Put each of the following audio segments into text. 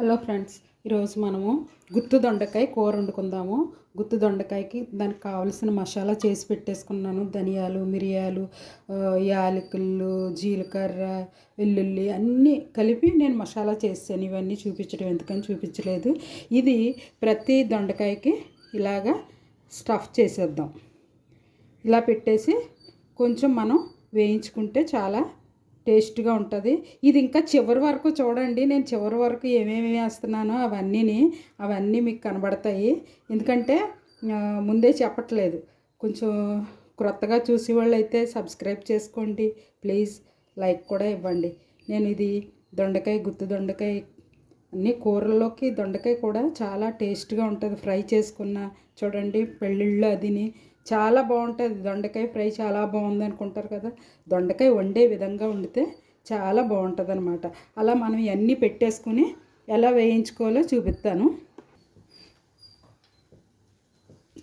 Hello friends, ఈరోజు మనము గుత్తు దొండకాయ కూర వండుకుందాము. గుత్తు దొండకాయకి దానికి కావలసిన మసాలా చేసి పెట్టేసుకున్నాను. ధనియాలు, మిరియాలు, యాలకులు, జీలకర్ర, వెల్లుల్లి అన్నీ కలిపి నేను మసాలా చేసాను. ఇవన్నీ చూపించడం ఎందుకని చూపించలేదు. ఇది ప్రతి దొండకాయకి ఇలాగా స్టఫ్ చేసేద్దాం. ఇలా పెట్టేసి కొంచెం మనం వేయించుకుంటే చాలా టేస్ట్గా ఉంటుంది. ఇది ఇంకా చివరి వరకు చూడండి. నేను చివరి వరకు ఏమేమి వేస్తున్నానో అవన్నీ మీకు కనబడతాయి. ఎందుకంటే ముందే చెప్పట్లేదు. కొంచెం క్రొత్తగా చూసేవాళ్ళు అయితే సబ్స్క్రైబ్ చేసుకోండి ప్లీజ్. లైక్ కూడా ఇవ్వండి. నేను ఇది గుత్తు దొండకాయ అన్ని కూరల్లోకి దొండకాయ కూడా చాలా టేస్ట్గా ఉంటుంది. ఫ్రై చేసుకున్న చూడండి, పెళ్ళిళ్ళు అదిని చాలా బాగుంటుంది. దొండకాయ ఫ్రై చాలా బాగుంది అనుకుంటారు కదా. దొండకాయ వండే విధంగా వండితే చాలా బాగుంటుంది అనమాట. అలా మనం ఇవన్నీ పెట్టేసుకుని ఎలా వేయించుకోవాలో చూపిస్తాను.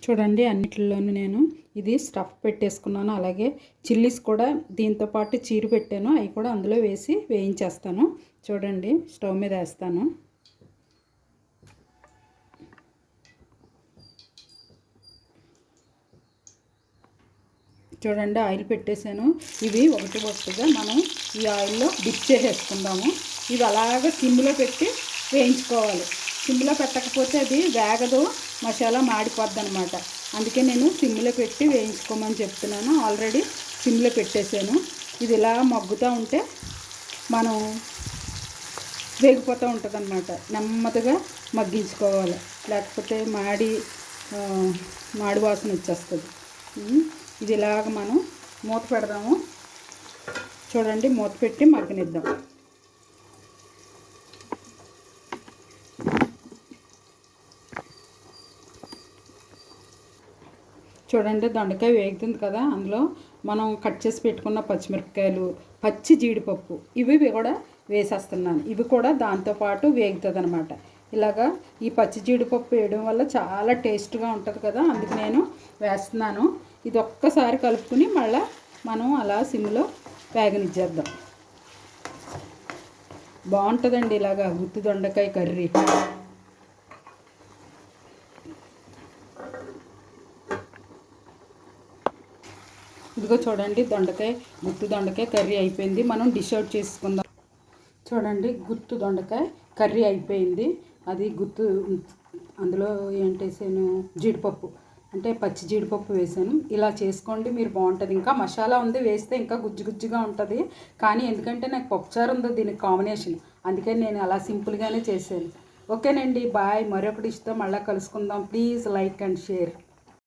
చూడండి, అన్నిటిలోనూ నేను ఇది స్టఫ్ పెట్టేసుకున్నాను. అలాగే చిల్లీస్ కూడా దీంతో పాటు చీరు పెట్టాను. అవి కూడా అందులో వేసి వేయించేస్తాను. చూడండి, స్టవ్ మీద వేస్తాను. చూడండి, ఆయిల్ పెట్టేశాను. ఇవి ఒకటిగా మనం ఈ ఆయిల్లో డిప్ చేసేసుకుందాము. ఇవి అలాగ సిమ్లో పెట్టి వేయించుకోవాలి. సిమ్లో పెట్టకపోతే అది వేగదు, మసాలా మాడిపోద్ది అనమాట. అందుకే నేను సిమ్లో పెట్టి వేయించుకోమని చెప్తున్నాను. ఆల్రెడీ సిమ్లో పెట్టేశాను. ఇది ఇలా మగ్గుతూ ఉంటే మనం వేగిపోతూ ఉంటుంది అనమాట. నెమ్మదిగా మగ్గించుకోవాలి, లేకపోతే మాడి వాసన వచ్చేస్తుంది. ఇది ఇలాగ మనం మూత పెడదాము. చూడండి, మూత పెట్టి మగ్గనిద్దాం. చూడండి, దొండకాయ వేగుతుంది కదా. అందులో మనం కట్ చేసి పెట్టుకున్న పచ్చిమిరపకాయలు, పచ్చి జీడిపప్పు ఇవి కూడా వేసేస్తున్నాను. ఇవి కూడా దాంతోపాటు వేగుతుంది అనమాట. ఇలాగా ఈ పచ్చి జీడిపప్పు వేయడం వల్ల చాలా టేస్ట్గా ఉంటుంది కదా, అందుకు నేను వేస్తున్నాను. ఇది ఒక్కసారి కలుపుకుని మళ్ళీ మనం అలా సిమ్లో వేగనిచ్చేద్దాం. బాగుంటుందండి ఇలాగా గుత్తి దొండకాయ కర్రీ. ఇదిగో చూడండి, గుత్తి దొండకాయ కర్రీ అయిపోయింది. మనం డిష్ అవుట్ చేసుకుందాం. చూడండి, గుత్తి దొండకాయ కర్రీ అయిపోయింది. అది అందులో ఏంటేసాను, జీడిపప్పు అంటే పచ్చి జీడిపప్పు వేసాను. ఇలా చేసుకోండి, మీరు బాగుంటుంది. ఇంకా మసాలా ఉంది, వేస్తే ఇంకా గుజ్జుగా ఉంటుంది. కానీ ఎందుకంటే నాకు పప్పుచారు ఉంది దీనికి కాంబినేషన్, అందుకని నేను అలా సింపుల్గానే చేశాను. ఓకేనండి, బాయ్. మరొక డిష్తో మళ్ళీ కలుసుకుందాం. Please like and share.